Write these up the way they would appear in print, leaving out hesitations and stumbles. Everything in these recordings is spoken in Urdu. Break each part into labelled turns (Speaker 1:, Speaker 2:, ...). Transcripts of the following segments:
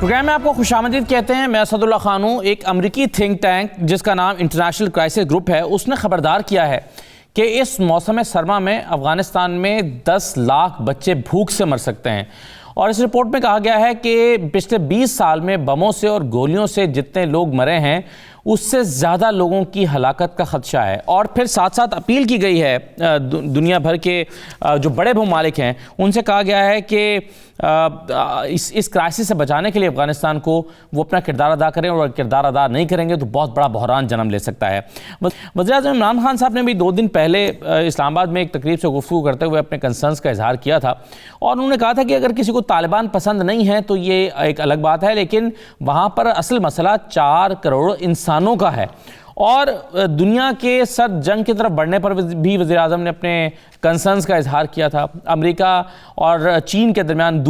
Speaker 1: پروگرام میں آپ کو خوش آمدید کہتے ہیں. میں اسد اللہ خان ہوں. ایک امریکی تھنک ٹینک جس کا نام انٹرنیشنل کرائسس گروپ ہے، اس نے خبردار کیا ہے کہ اس موسم سرما میں افغانستان میں 10 لاکھ بچے بھوک سے مر سکتے ہیں. اور اس رپورٹ میں کہا گیا ہے کہ پچھلے 20 سال میں بموں سے اور گولیوں سے جتنے لوگ مرے ہیں اس سے زیادہ لوگوں کی ہلاکت کا خدشہ ہے. اور پھر ساتھ ساتھ اپیل کی گئی ہے دنیا بھر کے جو بڑے ممالک ہیں ان سے کہا گیا ہے کہ اس کرائسس سے بچانے کے لیے افغانستان کو وہ اپنا کردار ادا کریں، اور کردار ادا نہیں کریں گے تو بہت بڑا بحران جنم لے سکتا ہے. وزیر اعظم عمران خان صاحب نے بھی 2 دن پہلے اسلام آباد میں ایک تقریب سے گفتگو کرتے ہوئے اپنے کنسرنز کا اظہار کیا تھا، اور انہوں نے کہا تھا کہ اگر کسی کو طالبان پسند نہیں ہے تو یہ ایک الگ بات ہے، لیکن وہاں پر اصل مسئلہ 4 کروڑ انسانوں کا ہے. اور دنیا کے سر جنگ کی طرف بڑھنے پر بھی وزیر اعظم نے اپنے کنسرنز کا اظہار کیا تھا. امریکہ اور چین کے درمیان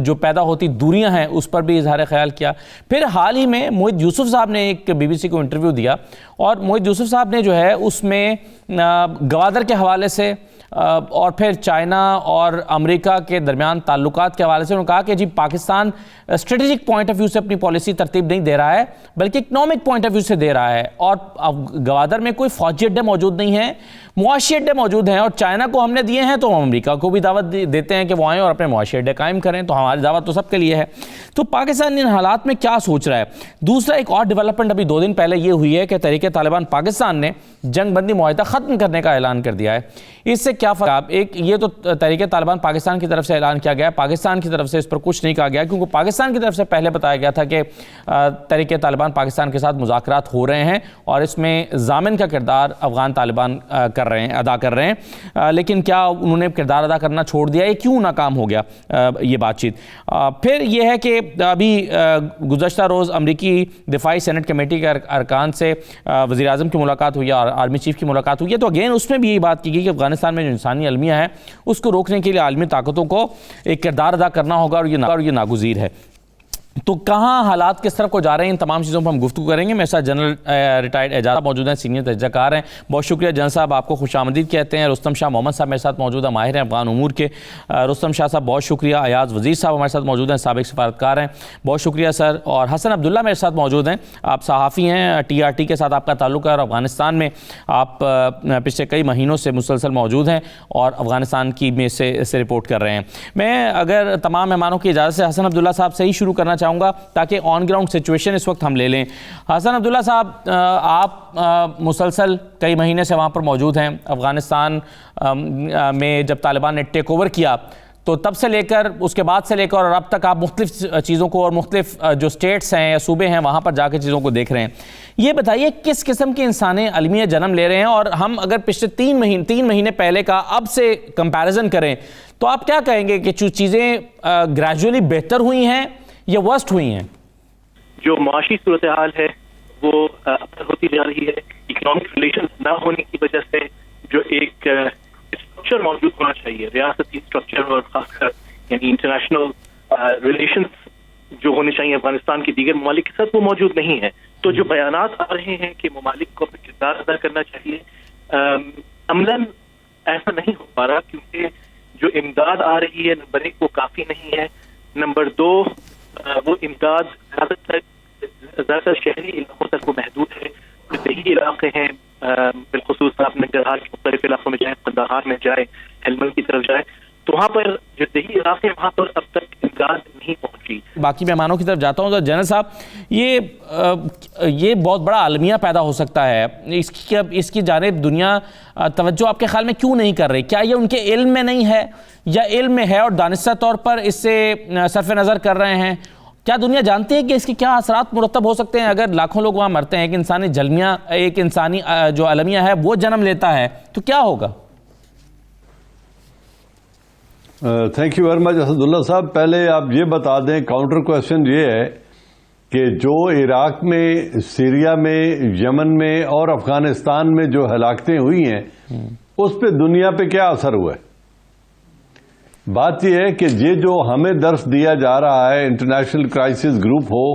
Speaker 1: جو پیدا ہوتی دوریاں ہیں اس پر بھی اظہار خیال کیا. پھر حال ہی میں موحد یوسف صاحب نے ایک BBC کو انٹرویو دیا، اور موحد یوسف صاحب نے جو ہے اس میں گوادر کے حوالے سے اور پھر چائنا اور امریکہ کے درمیان تعلقات کے حوالے سے انہوں نے کہا کہ جی Pakistan strategic point of view سے اپنی پالیسی ترتیب نہیں دے رہا ہے بلکہ اکنامک پوائنٹ آف ویو سے دے رہا ہے. اور گوادر میں کوئی فوجی اڈے موجود نہیں ہیں، معاشی اڈے موجود ہیں، اور چائنا کو ہم نے دیے ہیں تو ہم امریکہ کو بھی دعوت دیتے ہیں کہ وہ آئیں اور اپنے معاشی اڈے قائم کریں، تو ہماری دعوت تو سب کے لیے ہے. تو پاکستان ان حالات میں کیا سوچ رہا ہے؟ دوسرا ایک اور ڈیولپمنٹ ابھی 2 دن پہلے یہ ہوئی ہے کہ تحریک طالبان پاکستان نے جنگ بندی معاہدہ ختم کرنے کا اعلان کر دیا ہے. اس سے کیا فرق؟ ایک یہ تو تحریک طالبان پاکستان کی طرف سے اعلان کیا گیا ہے، پاکستان کی طرف سے اس پر کچھ نہیں کہا گیا، کیونکہ پاکستان کی طرف سے پہلے بتایا گیا تھا کہ تحریک طالبان پاکستان کے ساتھ مذاکرات ہو رہے ہیں اور اس میں ضامن کا کردار افغان طالبان ادا کر رہے ہیں. لیکن کیا انہوں نے کردار ادا کرنا چھوڑ دیا؟ یہ کیوں ناکام ہو گیا یہ بات چیت؟ پھر یہ ہے کہ ابھی گزشتہ روز امریکی دفاعی سینٹ کمیٹی کے ارکان سے وزیر اعظم کی ملاقات ہوئی اور آرمی چیف کی ملاقات ہوئی ہے، تو اگین اس میں بھی یہی بات کی گئی کہ افغانستان میں جو انسانی المیہ ہے اس کو روکنے کے لیے عالمی طاقتوں کو ایک کردار ادا کرنا ہوگا، اور یہ ناگزیر ہے. تو کہاں حالات کس طرف کو جا رہے ہیں، ان تمام چیزوں پر ہم گفتگو کریں گے. میرے ساتھ جنرل ریٹائرڈ اعجاز موجود ہیں، سینئر تجزیہ کار ہیں. بہت شکریہ جنرل صاحب، آپ کو خوش آمدید کہتے ہیں. رستم شاہ محمد صاحب میرے ساتھ موجود ہیں، ماہر ہیں افغان امور کے. رستم شاہ صاحب بہت شکریہ. ایاز وزیر صاحب ہمارے ساتھ موجود ہیں، سابق سفارتکار ہیں، بہت شکریہ سر. اور حسن عبداللہ میرے ساتھ موجود ہیں، آپ صحافی ہیں، TRT کے ساتھ آپ کا تعلق ہے اور افغانستان میں آپ پچھلے کئی مہینوں سے مسلسل موجود ہیں اور افغانستان کی میں سے رپورٹ کر رہے ہیں. میں اگر تمام مہمانوں کی اجازت سے حسن عبداللہ صاحب سے ہی شروع کرنا چاہوں گا تاکہ آن گراؤنڈ سچویشن اس وقت ہم لے لیں. حسن عبداللہ صاحب، آپ مسلسل کئی مہینے سے وہاں پر موجود ہیں. افغانستان میں جب طالبان نے ٹیک اوور کیا تو تب سے لے کر اس کے بعد سے لے کر اور اب تک آپ مختلف چیزوں کو اور مختلف جو سٹیٹس ہیں یا صوبے ہیں وہاں پر جا کے چیزوں کو دیکھ رہے ہیں. یہ بتائیے کس قسم کے انسانی المیہ جنم لے رہے ہیں، اور ہم اگر پچھلے 3 مہینے پہلے کا اب سے کمپیریزن کریں تو آپ کیا کہیں گے کہ چیزیں گریجولی بہتر ہوئی ہیں یا ورسٹ ہوئی ہیں؟
Speaker 2: جو معاشی صورتحال ہے وہ اب ہوتی جا رہی ہے. اکنامک ریلیشن نہ ہونے کی وجہ سے جو ایک اسٹرکچر موجود ہونا چاہیے، ریاستی اسٹرکچر، اور خاص کر یعنی انٹرنیشنل ریلیشنز جو ہونے چاہیے افغانستان کے دیگر ممالک کے ساتھ، وہ موجود نہیں ہے. تو جو بیانات آ رہے ہیں کہ ممالک کو اپنا کردار ادا کرنا چاہیے، عملاً ایسا نہیں ہو پا رہا، کیونکہ جو امداد آ رہی ہے نمبر 1 وہ کافی نہیں ہے، نمبر 2 وہ امداد زیادہ تر شہری علاقوں تک وہ محدود ہے. جو دیہی علاقے ہیں، بالخصوص آپ ننگرہار کے مختلف علاقوں میں جائیں، قندھار میں جائیں، ہلمند کی طرف جائیں، تو وہاں پر جو دیہی علاقے ہیں وہاں پر اب تک امداد نہیں پہنچی.
Speaker 1: باقی مہمانوں کی طرف جاتا ہوں. تو جنرل صاحب، یہ بہت بڑا المیہ پیدا ہو سکتا ہے، اس کی جانب دنیا توجہ آپ کے خیال میں کیوں نہیں کر رہی؟ کیا یہ ان کے علم میں نہیں ہے، یا علم میں ہے اور دانستہ طور پر اس سے صرف نظر کر رہے ہیں؟ کیا دنیا جانتی ہے کہ اس کے کیا اثرات مرتب ہو سکتے ہیں اگر لاکھوں لوگ وہاں مرتے ہیں، ایک انسانی جو المیہ ہے وہ جنم لیتا ہے تو کیا ہوگا؟
Speaker 3: Thank you very much Asadullah صاحب. پہلے آپ یہ بتا دیں، کاؤنٹر کویسچن یہ ہے کہ جو عراق میں، سیریا میں، یمن میں اور افغانستان میں جو ہلاکتیں ہوئی ہیں اس پہ دنیا پہ کیا اثر ہوا ہے؟ بات یہ ہے کہ یہ جو ہمیں درس دیا جا رہا ہے، انٹرنیشنل کرائسس گروپ ہو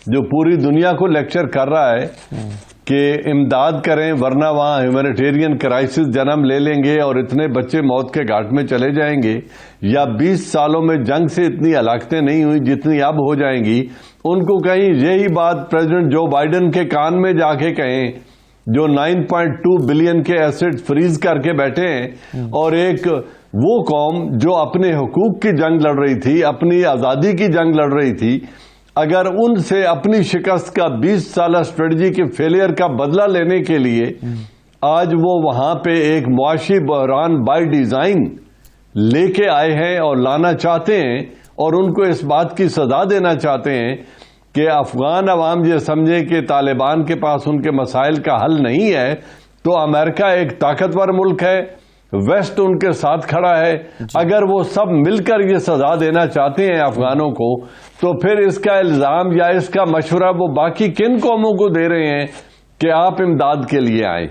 Speaker 3: جو پوری دنیا کو لیکچر کر رہا ہے کہ امداد کریں ورنہ وہاں ہیومینیٹیرین کرائسس جنم لے لیں گے اور اتنے بچے موت کے گھاٹ میں چلے جائیں گے، یا 20 سالوں میں جنگ سے اتنی ہلاکتیں نہیں ہوئی جتنی اب ہو جائیں گی، ان کو کہیں یہی بات پریزیڈنٹ جو بائیڈن کے کان میں جا کے کہیں، جو 9.2 بلین کے ایسٹ فریز کر کے بیٹھے ہیں، اور ایک وہ قوم جو اپنے حقوق کی جنگ لڑ رہی تھی، اپنی آزادی کی جنگ لڑ رہی تھی، اگر ان سے اپنی شکست کا 20 سالہ اسٹریٹجی کے فیلئر کا بدلہ لینے کے لیے آج وہ وہاں پہ ایک معاشی بحران بائی ڈیزائن لے کے آئے ہیں اور لانا چاہتے ہیں، اور ان کو اس بات کی سزا دینا چاہتے ہیں کہ افغان عوام یہ سمجھے کہ طالبان کے پاس ان کے مسائل کا حل نہیں ہے، تو امریکہ ایک طاقتور ملک ہے، ویسٹ ان کے ساتھ کھڑا ہے، اگر وہ سب مل کر یہ سزا دینا چاہتے ہیں افغانوں کو، تو پھر اس کا الزام یا اس کا مشورہ وہ باقی کن قوموں کو دے رہے ہیں کہ آپ امداد کے لیے آئیں؟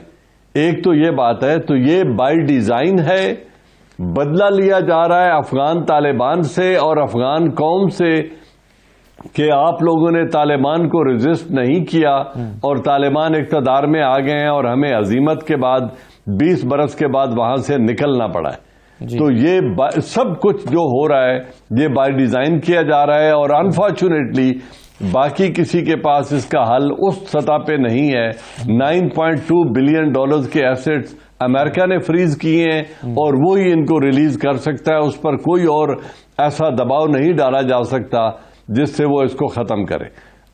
Speaker 3: ایک تو یہ بات ہے، تو یہ بائی ڈیزائن ہے، بدلہ لیا جا رہا ہے افغان طالبان سے اور افغان قوم سے کہ آپ لوگوں نے طالبان کو ریزسٹ نہیں کیا اور طالبان اقتدار میں آ گئے ہیں اور ہمیں عزیمت کے بعد 20 برس کے بعد وہاں سے نکلنا پڑا ہے۔ تو یہ سب کچھ جو ہو رہا ہے یہ بائی ڈیزائن کیا جا رہا ہے، اور انفارچونیٹلی باقی کسی کے پاس اس کا حل اس سطح پہ نہیں ہے۔ 9.2 بلین ڈالرز کے ایسٹس امریکہ نے فریز کیے ہیں اور وہی ان کو ریلیز کر سکتا ہے، اس پر کوئی اور ایسا دباؤ نہیں ڈالا جا سکتا جس سے وہ اس کو ختم کرے۔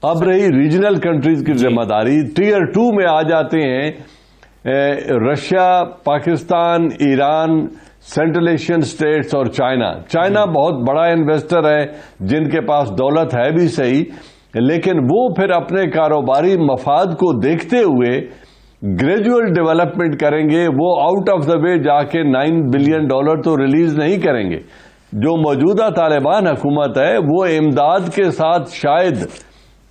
Speaker 3: اب رہی ریجنل کنٹریز کی ذمہ داری، ٹیئر 2 میں آ جاتے ہیں Russia, Pakistan, Iran, central Asian states اور چائنا بہت بڑا انویسٹر ہے جن کے پاس دولت ہے بھی صحیح، لیکن وہ پھر اپنے کاروباری مفاد کو دیکھتے ہوئے گریجول ڈیولپمنٹ کریں گے، وہ آؤٹ آف دا وے جا کے 9 بلین ڈالر تو ریلیز نہیں کریں گے۔ جو موجودہ طالبان حکومت ہے وہ امداد کے ساتھ شاید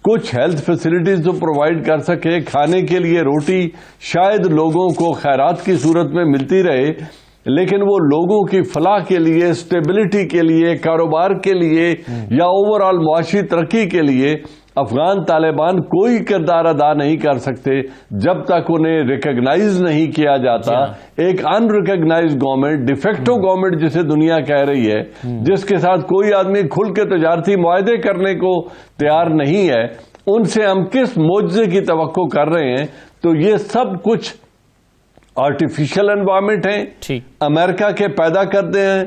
Speaker 3: کچھ ہیلتھ فیسلٹیز تو پرووائڈ کر سکے، کھانے کے لیے روٹی شاید لوگوں کو خیرات کی صورت میں ملتی رہے، لیکن وہ لوگوں کی فلاح کے لیے، اسٹیبلٹی کے لیے، کاروبار کے لیے یا اوور آل معاشی ترقی کے لیے افغان طالبان کوئی کردار ادا نہیں کر سکتے جب تک انہیں ریکگنائز نہیں کیا جاتا۔ ایک ان ریکگنائز گورنمنٹ، ڈیفیکٹو گورنمنٹ جسے دنیا کہہ رہی ہے، جس کے ساتھ کوئی آدمی کھل کے تجارتی معاہدے کرنے کو تیار نہیں ہے، ان سے ہم کس معجزے کی توقع کر رہے ہیں؟ تو یہ سب کچھ آرٹیفیشل انوائرمنٹ ہیں، امریکہ کے پیدا کرتے ہیں،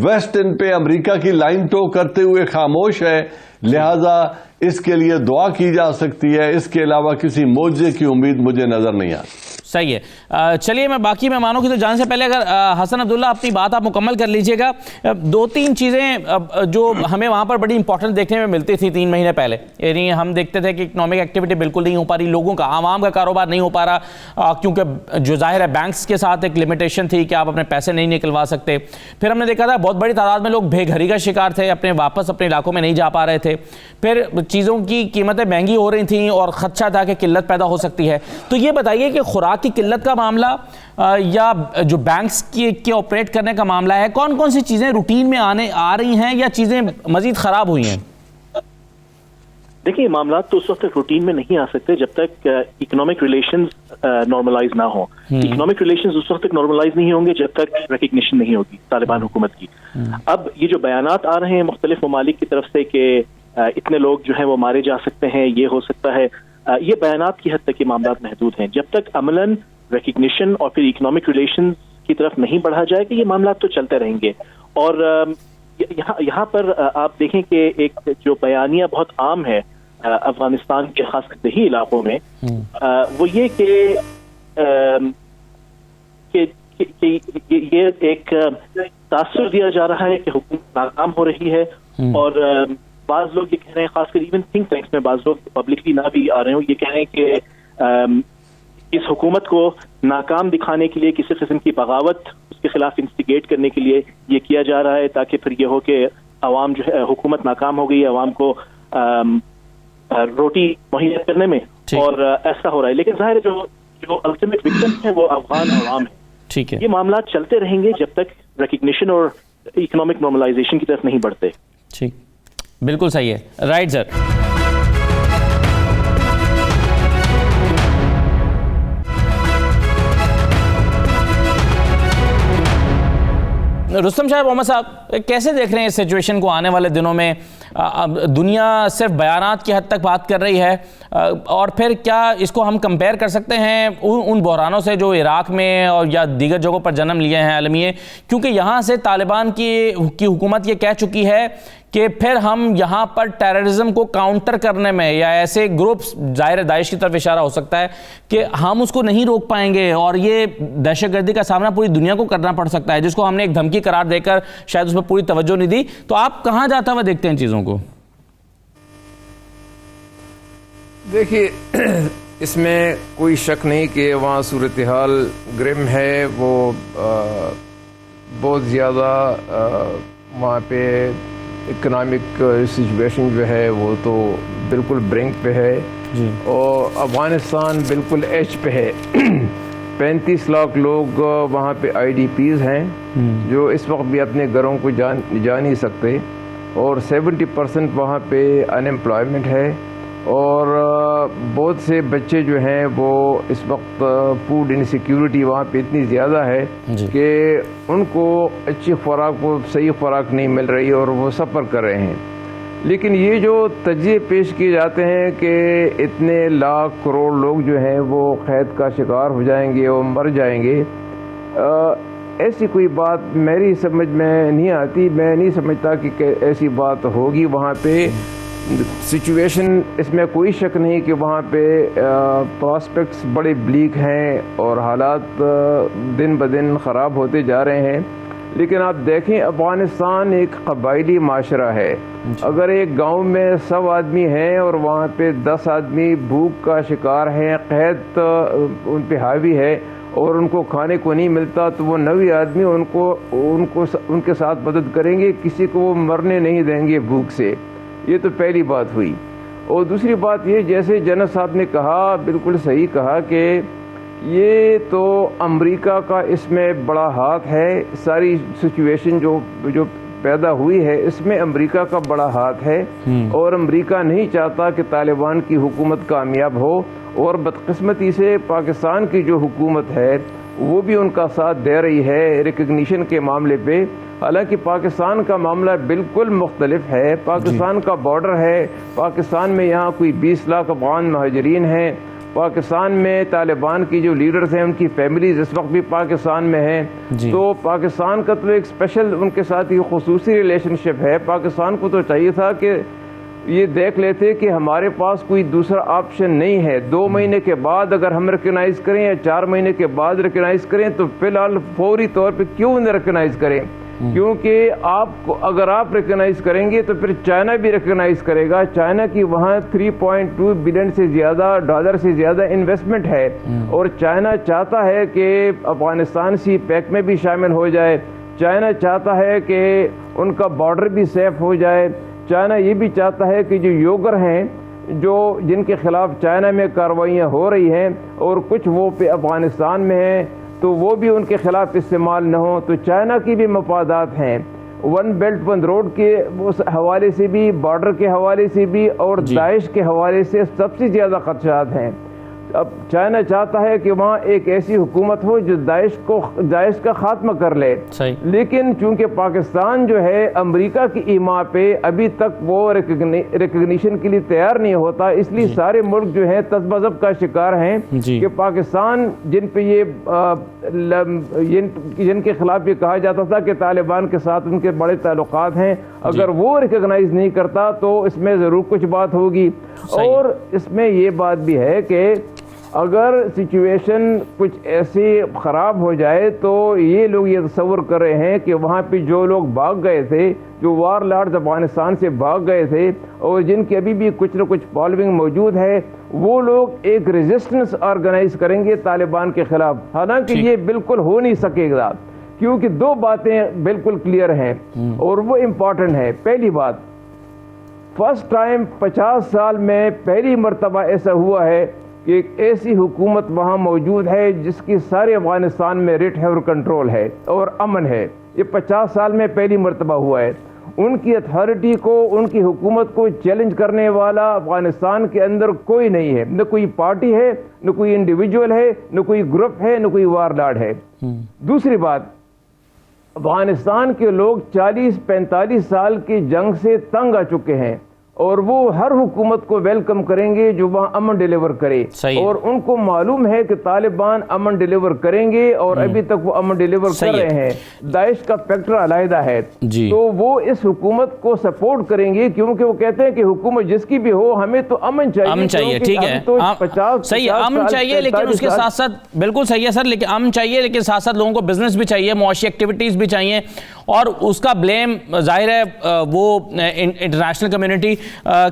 Speaker 3: ویسٹ ان پہ امریکہ کی لائن ٹو کرتے ہوئے خاموش ہے، لہذا اس کے لیے دعا کی جا سکتی ہے، اس کے علاوہ کسی معجزے کی امید مجھے نظر نہیں آتی۔
Speaker 1: صحیح ہے، چلیے میں باقی مہمانوں کی تو جانے سے پہلے اگر حسن عبداللہ اپنی بات آپ مکمل کر لیجئے گا۔ 2-3 چیزیں جو ہمیں وہاں پر بڑی امپورٹنٹ دیکھنے میں ملتی تھی 3 مہینے پہلے، یعنی ہم دیکھتے تھے کہ اکنامک ایکٹیویٹی بالکل نہیں ہو پا رہی، لوگوں کا، عوام کا کاروبار نہیں ہو پا رہا، کیونکہ جو ظاہر ہے بینکس کے ساتھ ایک لمیٹیشن تھی کہ آپ اپنے پیسے نہیں نکلوا سکتے۔ پھر ہم نے دیکھا تھا بہت بڑی تعداد میں لوگ بے گھری کا شکار تھے، واپس اپنے علاقوں میں نہیں جا پا رہے تھے۔ پھر چیزوں کی قیمتیں مہنگی ہو رہی تھیں اور خدشہ تھا کہ قلت پیدا ہو سکتی ہے۔ تو یہ بتائیے کہ خوراک کی قلت کا معاملہ یا جو بینکس کے آپریٹ کرنے کا معاملہ ہے، کون کون سی چیزیں روٹین میں آ رہی ہیں یا چیزیں مزید خراب ہوئی ہیں؟
Speaker 2: دیکھیے معاملات تو اس وقت تک روٹین میں نہیں آ سکتے جب تک اکنامک ریلیشنز نارملائز نہ ہوں۔ اکنامک ریلیشنز اس وقت تک نارملائز نہیں ہوں گے جب تک ریکگنیشن نہیں ہوگی طالبان حکومت کی۔ اب یہ جو بیانات آ رہے ہیں مختلف ممالک کی طرف سے کہ اتنے لوگ جو ہیں وہ مارے جا سکتے ہیں، یہ ہو سکتا ہے، یہ بیانات کی حد تک یہ معاملات محدود ہیں۔ جب تک عملاً ریکگنیشن اور پھر اکنامک ریلیشنز کی طرف نہیں بڑھا جائے کہ یہ معاملات تو چلتے رہیں گے۔ اور یہاں پر آپ دیکھیں کہ ایک جو بیانیہ بہت عام ہے افغانستان کے خاص کر دیہی علاقوں میں، وہ یہ کہ یہ ایک تاثر دیا جا رہا ہے کہ حکومت ناکام ہو رہی ہے، اور بعض لوگ یہ کہہ رہے ہیں، خاص کر ایون تھنک ٹینکس میں بعض لوگ پبلکلی نہ بھی آ رہے ہوں، یہ کہہ رہے ہیں کہ اس حکومت کو ناکام دکھانے کے لیے کسی قسم کی بغاوت اس کے خلاف انسٹیگیٹ کرنے کے لیے یہ کیا جا رہا ہے، تاکہ پھر یہ ہو کہ عوام جو ہے، حکومت ناکام ہو گئی ہے عوام کو روٹی مہیا کرنے میں، اور ایسا ہو رہا ہے۔ لیکن ظاہر ہے جو الٹیمیٹ وکٹم ہے وہ افغان عوام ہے۔
Speaker 1: ٹھیک ہے،
Speaker 2: یہ معاملات چلتے رہیں گے جب تک ریکگنیشن اور اکنامک نارملائزیشن کی طرف نہیں بڑھتے۔
Speaker 1: ٹھیک، بالکل صحیح ہے، رائٹ سر۔ رستم شاہ محمد صاحب کیسے دیکھ رہے ہیں اس سچویشن کو آنے والے دنوں میں؟ دنیا صرف بیانات کی حد تک بات کر رہی ہے اور پھر کیا اس کو ہم کمپیئر کر سکتے ہیں ان بحرانوں سے جو عراق میں اور یا دیگر جگہوں پر جنم لیے ہیں عالمیہ؟ کیونکہ یہاں سے طالبان کی حکومت یہ کہہ چکی ہے کہ پھر ہم یہاں پر ٹیررزم کو کاؤنٹر کرنے میں یا ایسے گروپس، ظاہر داعش کی طرف اشارہ ہو سکتا ہے کہ ہم اس کو نہیں روک پائیں گے اور یہ دہشت گردی کا سامنا پوری دنیا کو کرنا پڑ سکتا ہے، جس کو ہم نے ایک دھمکی قرار دے کر شاید اس پر پوری توجہ نہیں دی. تو آپ کہاں جاتا ہوا دیکھتے ہیں چیزوں کو؟
Speaker 4: دیکھیے، اس میں کوئی شک نہیں کہ وہاں صورتحال گرم ہے. وہ بہت زیادہ وہاں پہ اکنامک سچویشن جو ہے وہ تو بالکل برنک پہ ہے
Speaker 1: جی.
Speaker 4: اور افغانستان بالکل ایج پہ ہے. 35 لاکھ لوگ وہاں پہ آئی ڈی پیز ہیں جو اس وقت بھی اپنے گھروں کو جا نہیں سکتے، اور 70% وہاں پہ ان ایمپلائمنٹ ہے، اور بہت سے بچے جو ہیں وہ اس وقت فوڈ انسیکیورٹی وہاں پہ اتنی زیادہ ہے کہ ان کو اچھی خوراک، وہ صحیح خوراک نہیں مل رہی اور وہ سفر کر رہے ہیں. لیکن یہ جو تجزیے پیش کیے جاتے ہیں کہ اتنے لاکھ کروڑ لوگ جو ہیں وہ قحط کا شکار ہو جائیں گے اور مر جائیں گے، ایسی کوئی بات میری سمجھ میں نہیں آتی. میں نہیں سمجھتا کہ ایسی بات ہوگی. وہاں پہ سچویشن، اس میں کوئی شک نہیں کہ وہاں پہ پراسپیکٹس بڑے بلیک ہیں اور حالات دن بدن خراب ہوتے جا رہے ہیں. لیکن آپ دیکھیں، افغانستان ایک قبائلی معاشرہ ہے. اگر ایک گاؤں میں 100 آدمی ہیں اور وہاں پہ 10 آدمی بھوک کا شکار ہیں، قحط ان پہ حاوی ہے اور ان کو کھانے کو نہیں ملتا، تو وہ 90 آدمی ان کے ساتھ مدد کریں گے. کسی کو وہ مرنے نہیں دیں گے بھوک سے. یہ تو پہلی بات ہوئی. اور دوسری بات یہ، جیسے جنرل صاحب نے کہا، بالکل صحیح کہا کہ یہ تو امریکہ کا اس میں بڑا ہاتھ ہے. ساری سچویشن جو پیدا ہوئی ہے اس میں امریکہ کا بڑا ہاتھ ہے، اور امریکہ نہیں چاہتا کہ طالبان کی حکومت کامیاب ہو. اور بدقسمتی سے پاکستان کی جو حکومت ہے وہ بھی ان کا ساتھ دے رہی ہے ریکگنیشن کے معاملے پہ. حالانکہ پاکستان کا معاملہ بالکل مختلف ہے. پاکستان کا بارڈر ہے، پاکستان میں یہاں کوئی 20 لاکھ افغان مہاجرین ہیں. پاکستان میں طالبان کی جو لیڈرز ہیں ان کی فیملیز اس وقت بھی پاکستان میں ہیں. تو پاکستان کا تو ایک اسپیشل ان کے ساتھ یہ خصوصی ریلیشن شپ ہے. پاکستان کو تو چاہیے تھا کہ یہ دیکھ لیتے کہ ہمارے پاس کوئی دوسرا آپشن نہیں ہے. 2 مہینے کے بعد اگر ہم ریکگنائز کریں یا 4 مہینے کے بعد ریکگنائز کریں تو فی الحال فوری طور پہ کیوں نہ ریکگنائز کریں؟ کیونکہ اگر آپ ریکگنائز کریں گے تو پھر چائنا بھی ریکگنائز کرے گا. چائنا کی وہاں 3.2 بلین سے زیادہ ڈالر سے زیادہ انویسٹمنٹ ہے، اور چائنا چاہتا ہے کہ افغانستان سی پیک میں بھی شامل ہو جائے. چائنا چاہتا ہے کہ ان کا بارڈر بھی سیف ہو جائے. چائنا یہ بھی چاہتا ہے کہ جو یوگر ہیں، جن کے خلاف چائنا میں کارروائیاں ہو رہی ہیں اور کچھ وہ پہ افغانستان میں ہیں، تو وہ بھی ان کے خلاف استعمال نہ ہوں. تو چائنا کی بھی مفادات ہیں. 1 بیلٹ 1 روڈ کے حوالے سے بھی، بارڈر کے حوالے سے بھی، اور داعش کے حوالے سے سب سے زیادہ خدشات ہیں. اب چائنا چاہتا ہے کہ وہاں ایک ایسی حکومت ہو جو داعش کا خاتمہ کر لے. لیکن چونکہ پاکستان جو ہے امریکہ کی ایما پہ ابھی تک وہ ریکگنیشن کے لیے تیار نہیں ہوتا، اس لیے سارے ملک جو ہیں تذبذب کا شکار ہیں کہ پاکستان جن پہ جن کے خلاف یہ کہا جاتا تھا کہ طالبان کے ساتھ ان کے بڑے تعلقات ہیں، اگر وہ ریکگنائز نہیں کرتا تو اس میں ضرور کچھ بات ہوگی. اور اس میں یہ بات بھی ہے کہ اگر سچویشن کچھ ایسی خراب ہو جائے تو یہ لوگ یہ تصور کر رہے ہیں کہ وہاں پہ جو لوگ بھاگ گئے تھے، جو وار لارڈز افغانستان سے بھاگ گئے تھے اور جن کی ابھی بھی کچھ نہ کچھ فالوئنگ موجود ہے، وہ لوگ ایک ریزسٹنس آرگنائز کریں گے طالبان کے خلاف. حالانکہ یہ بالکل ہو نہیں سکے گا، کیونکہ 2 باتیں بالکل کلیئر ہیں اور وہ امپورٹنٹ ہے. پہلی بات، فرسٹ ٹائم 50 سال میں پہلی مرتبہ ایسا ہوا ہے کہ ایک ایسی حکومت وہاں موجود ہے جس کی سارے افغانستان میں ریٹ ہے اور کنٹرول ہے اور امن ہے. یہ 50 سال میں پہلی مرتبہ ہوا ہے. ان کی اتھارٹی کو، ان کی حکومت کو چیلنج کرنے والا افغانستان کے اندر کوئی نہیں ہے. نہ کوئی پارٹی ہے، نہ کوئی انڈیویجول ہے، نہ کوئی گروپ ہے، نہ کوئی وار لارڈ ہے. دوسری بات، افغانستان کے لوگ 40-45 سال کی جنگ سے تنگ آ چکے ہیں اور وہ ہر حکومت کو ویلکم کریں گے جو وہاں امن ڈیلیور کرے, اور ان کو معلوم ہے کہ طالبان امن ڈیلیور کریں گے اور ابھی تک وہ امن ڈیلیور کر رہے ہیں. داعش کا فیکٹر علیحدہ ہے تو وہ اس حکومت کو سپورٹ کریں گے کیونکہ وہ کہتے ہیں کہ حکومت جس کی بھی ہو ہمیں تو امن چاہیے.
Speaker 1: امن چاہیے, ٹھیک ہے, صحیح, امن چاہیے لیکن اس کے ساتھ ساتھ بالکل صحیح ہے سر, لیکن امن چاہیے لیکن ساتھ ساتھ لوگوں کو بزنس بھی چاہیے, معاشی ایکٹیویٹیز بھی چاہیے, اور اس کا بلیم ظاہر ہے وہ انٹرنیشنل کمیونٹی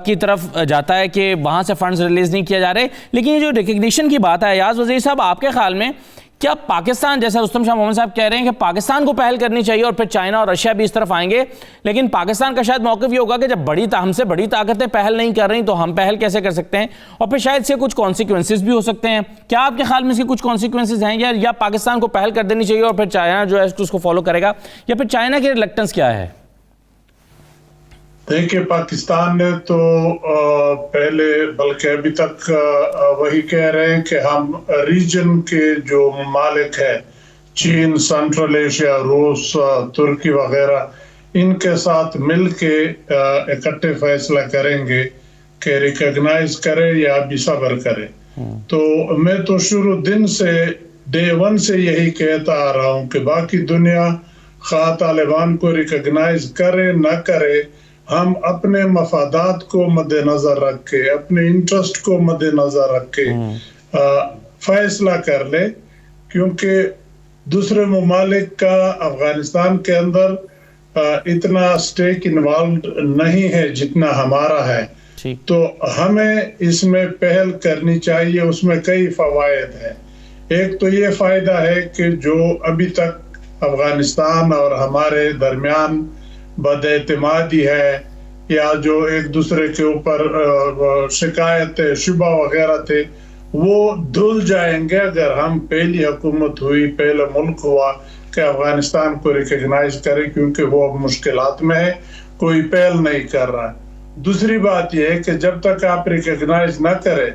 Speaker 1: کی طرف جاتا ہے کہ وہاں سے فنڈز ریلیز نہیں کیا جا رہے. لیکن یہ جو ریکگنیشن کی بات ہے ایاز وزیر صاحب, آپ کے خیال میں کیا پاکستان, جیسے رستم شاہ محمد صاحب کہہ رہے ہیں کہ پاکستان کو پہل کرنی چاہیے اور پھر چائنا اور رشیا بھی اس طرف آئیں گے, لیکن پاکستان کا شاید موقف یہ ہوگا کہ جب ہم سے بڑی طاقتیں پہل نہیں کر رہی تو ہم پہل کیسے کر سکتے ہیں, اور پھر شاید سے کچھ کانسیکوینسز بھی ہو سکتے ہیں. کیا آپ کے خیال میں اس کے کچھ کانسیکوینسز ہیں, یا پاکستان کو پہل کر دینی چاہیے اور پھر چائنا جو ہے اس کو فالو کرے گا, یا پھر چائنا کی ریلکٹنس کیا ہے؟
Speaker 5: دیکھیں پاکستان نے تو پہلے بلکہ ابھی تک وہی کہہ رہے ہیں کہ ہم ریجن کے جو ممالک ہیں چین, سینٹرل ایشیا, روس, ترکی وغیرہ, ان کے ساتھ مل کے اکٹھے فیصلہ کریں گے کہ ریکگنائز کرے یا بھی صبر کرے. تو میں تو شروع دن سے ڈے 1 سے یہی کہتا آ رہا ہوں کہ باقی دنیا خواہ طالبان کو ریکگنائز کرے نہ کرے, ہم اپنے مفادات کو مد نظر رکھ کے, اپنے انٹرسٹ کو مد نظر رکھ کے فیصلہ کر لے, کیونکہ دوسرے ممالک کا افغانستان کے اندر اتنا سٹیک انوالوڈ نہیں ہے جتنا ہمارا ہے. تو ہمیں اس میں پہل کرنی چاہیے. اس میں کئی فوائد ہیں. ایک تو یہ فائدہ ہے کہ جو ابھی تک افغانستان اور ہمارے درمیان بد اعتمادی ہے یا جو ایک دوسرے کے اوپر شکایت شبہ وغیرہ تھے, وہ دھل جائیں گے اگر ہم پہلی حکومت ہوئی, پہلا ملک ہوا کہ افغانستان کو ریکگنائز کرے, کیونکہ وہ اب مشکلات میں ہے, کوئی پہل نہیں کر رہا. دوسری بات یہ ہے کہ جب تک آپ ریکگنائز نہ کریں,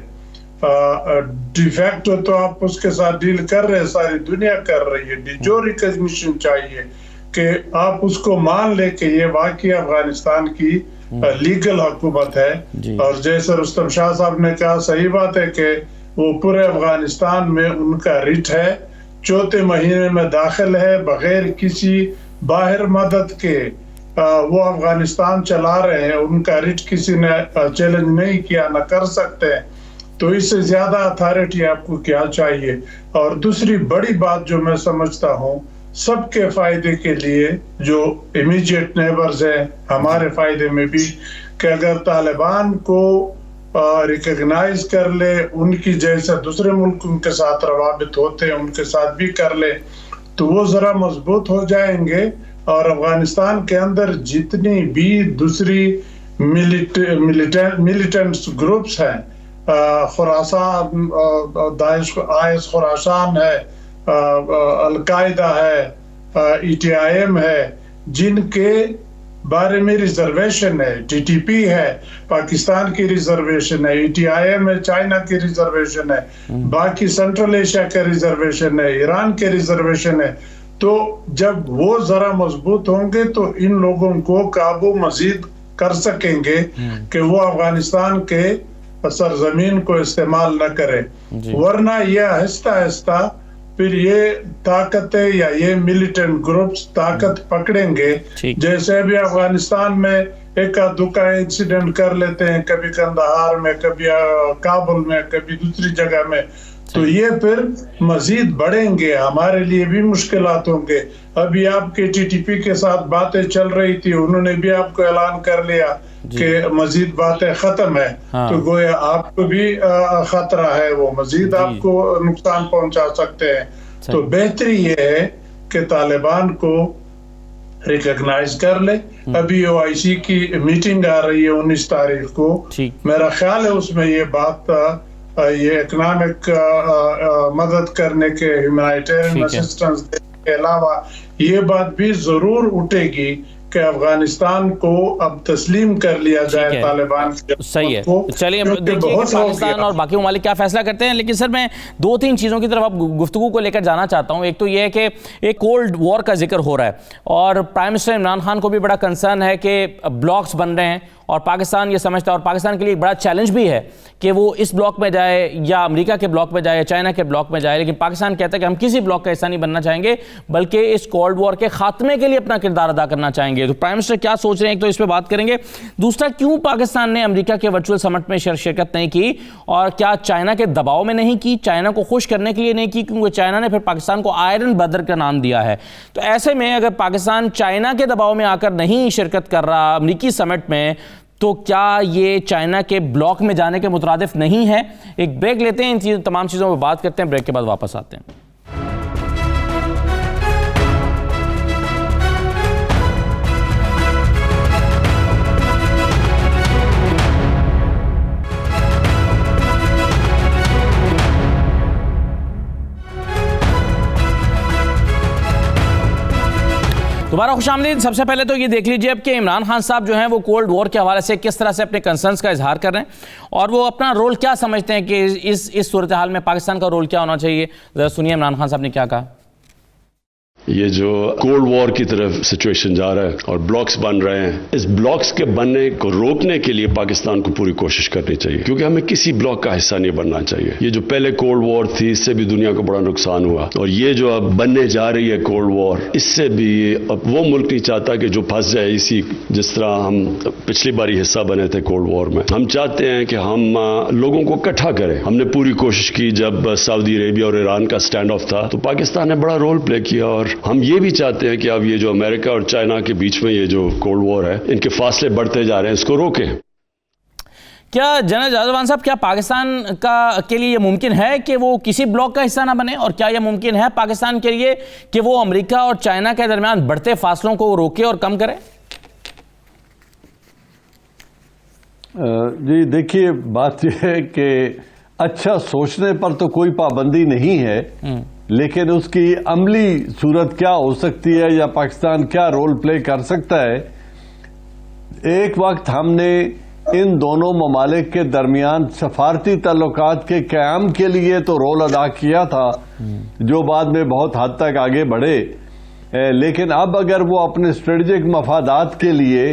Speaker 5: ڈی فیکٹو تو آپ اس کے ساتھ ڈیل کر رہے ہیں, ساری دنیا کر رہی ہے. جو ریکگنیشن چاہیے کہ آپ اس کو مان لے کہ یہ واقعی افغانستان کی لیگل حکومت ہے. اور جیسے رستم شاہ صاحب نے کہا, صحیح بات ہے کہ وہ پورے افغانستان میں ان کا ریٹ ہے, 4 مہینے میں داخل ہے, بغیر کسی باہر مدد کے وہ افغانستان چلا رہے ہیں. ان کا ریٹ کسی نے چیلنج نہیں کیا, نہ کر سکتے. تو اس سے زیادہ اتھارٹی آپ کو کیا چاہیے. اور دوسری بڑی بات جو میں سمجھتا ہوں سب کے فائدے کے لیے, جو امیجیٹ نیبرز ہیں ہمارے فائدے میں بھی, کہ اگر طالبان کو ریکگنائز کر لے, ان کی جیسے دوسرے ملک ان کے ساتھ روابط ہوتے ہیں ان کے ساتھ بھی کر لے, تو وہ ذرا مضبوط ہو جائیں گے. اور افغانستان کے اندر جتنی بھی دوسری ملیٹنٹس گروپس ہیں, خراسان, داعش, IS خراسان ہے, القاعدہ ہے, ETIM ہے, جن کے بارے میں ریزرویشن ہے, TTP ہے, پاکستان کی ریزرویشن ہے, ETIM ہے, چائنا کی ریزرویشن ہے, باقی سینٹرل ایشیا کے ریزرویشن ہے, ایران کے ریزرویشن ہے. تو جب وہ ذرا مضبوط ہوں گے تو ان لوگوں کو قابو مزید کر سکیں گے کہ وہ افغانستان کے سرزمین کو استعمال نہ کرے. ورنہ یہ آہستہ آہستہ پھر یہ طاقتیں یا یہ ملیٹنٹ گروپس طاقت پکڑیں گے. جیسے ابھی افغانستان میں ایک دکا انسیڈنٹ کر لیتے ہیں, کبھی کندہار میں, کبھی کابل میں, کبھی دوسری جگہ میں, تو یہ پھر مزید بڑھیں گے, ہمارے لیے بھی مشکلات ہوں گے. ابھی آپ کے TTP کے ساتھ باتیں چل رہی تھی, انہوں نے بھی آپ کو اعلان کر لیا کہ مزید باتیں ختم ہے, تو گویا آپ کو بھی خطرہ ہے, وہ مزید آپ کو نقصان پہنچا سکتے ہیں. تو بہتری یہ ہے کہ طالبان کو ریکگنائز کر لے. ابھی OIC کی میٹنگ آ رہی ہے 19 تاریخ کو, میرا خیال ہے اس میں یہ بات, یہ اکنامک مدد کرنے کے, ہیومینیٹیرین اسسٹنس کے علاوہ یہ بات بھی ضرور اٹھے گی کہ افغانستان کو اب تسلیم کر لیا جائے طالبان کے
Speaker 1: صحیح ہے. چلیے دیکھیے کہ پاکستان اور باقی ممالک کیا فیصلہ کرتے ہیں. لیکن سر میں 2-3 چیزوں کی طرف اب گفتگو کو لے کر جانا چاہتا ہوں. ایک تو یہ ہے کہ ایک کولڈ وار کا ذکر ہو رہا ہے اور پرائم منسٹر عمران خان کو بھی بڑا کنسرن ہے کہ بلاکس بن رہے ہیں اور پاکستان یہ سمجھتا ہے اور پاکستان کے لیے ایک بڑا چیلنج بھی ہے کہ وہ اس بلاک میں جائے یا امریکہ کے بلاک میں جائے یا چائنا کے بلاک میں جائے. لیکن پاکستان کہتا ہے کہ ہم کسی بلاک کا حصہ نہیں بننا چاہیں گے بلکہ اس کولڈ وار کے خاتمے کے لیے اپنا کردار ادا کرنا چاہیں گے. تو پرائم منسٹر کیا سوچ رہے ہیں ایک تو اس پہ بات کریں گے. دوسرا, کیوں پاکستان نے امریکہ کے ورچوئل سمٹ میں شرکت نہیں کی اور کیا چائنا کے دباؤ میں نہیں کی, چائنا کو خوش کرنے کے لیے نہیں کی, کیونکہ چائنا نے پھر پاکستان کو آئرن بدر کا نام دیا ہے. تو ایسے میں اگر پاکستان چائنا کے دباؤ میں آ کر نہیں شرکت کر رہا امریکی سمٹ میں تو کیا یہ چائنا کے بلاک میں جانے کے مترادف نہیں ہے؟ ایک بریک لیتے ہیں, ان تمام چیزوں پہ بات کرتے ہیں, بریک کے بعد واپس آتے ہیں. دوبارہ خوش آمدید. سب سے پہلے تو یہ دیکھ لیجئے اب کہ عمران خان صاحب جو ہیں وہ کولڈ وار کے حوالے سے کس طرح سے اپنے کنسرنز کا اظہار کر رہے ہیں اور وہ اپنا رول کیا سمجھتے ہیں کہ اس صورتحال میں پاکستان کا رول کیا ہونا چاہیے. ذرا سنیے عمران خان صاحب نے کیا کہا.
Speaker 6: یہ جو کولڈ وار کی طرف سچویشن جا رہا ہے اور بلاکس بن رہے ہیں, اس بلاکس کے بننے کو روکنے کے لیے پاکستان کو پوری کوشش کرنی چاہیے, کیونکہ ہمیں کسی بلاک کا حصہ نہیں بننا چاہیے. یہ جو پہلے کولڈ وار تھی اس سے بھی دنیا کو بڑا نقصان ہوا, اور یہ جو اب بننے جا رہی ہے کولڈ وار, اس سے بھی اب وہ ملک نہیں چاہتا کہ جو پھنس جائے اسی, جس طرح ہم پچھلی باری حصہ بنے تھے کولڈ وار میں. ہم چاہتے ہیں کہ ہم لوگوں کو اکٹھا کریں. ہم نے پوری کوشش کی جب سعودی عربیہ اور ایران کا سٹینڈ آف تھا تو پاکستان نے بڑا رول پلے کیا, اور ہم یہ بھی چاہتے ہیں کہ اب یہ جو امریکہ اور چائنا کے بیچ میں یہ جو کولڈ وار ہے ان کے فاصلے بڑھتے جا رہے ہیں, اس کو روکیں.
Speaker 1: کیا جنرل جازوان صاحب, کیا پاکستان کے لیے یہ ممکن ہے کہ وہ کسی بلاک کا حصہ نہ بنے, اور کیا یہ ممکن ہے پاکستان کے لیے کہ وہ امریکہ اور چائنا کے درمیان بڑھتے فاصلوں کو روکے اور کم کرے؟
Speaker 3: جی دیکھیے, بات یہ ہے کہ اچھا سوچنے پر تو کوئی پابندی نہیں ہے, لیکن اس کی عملی صورت کیا ہو سکتی ہے یا پاکستان کیا رول پلے کر سکتا ہے. ایک وقت ہم نے ان دونوں ممالک کے درمیان سفارتی تعلقات کے قیام کے لیے تو رول ادا کیا تھا جو بعد میں بہت حد تک آگے بڑھے, لیکن اب اگر وہ اپنے اسٹریٹجک مفادات کے لیے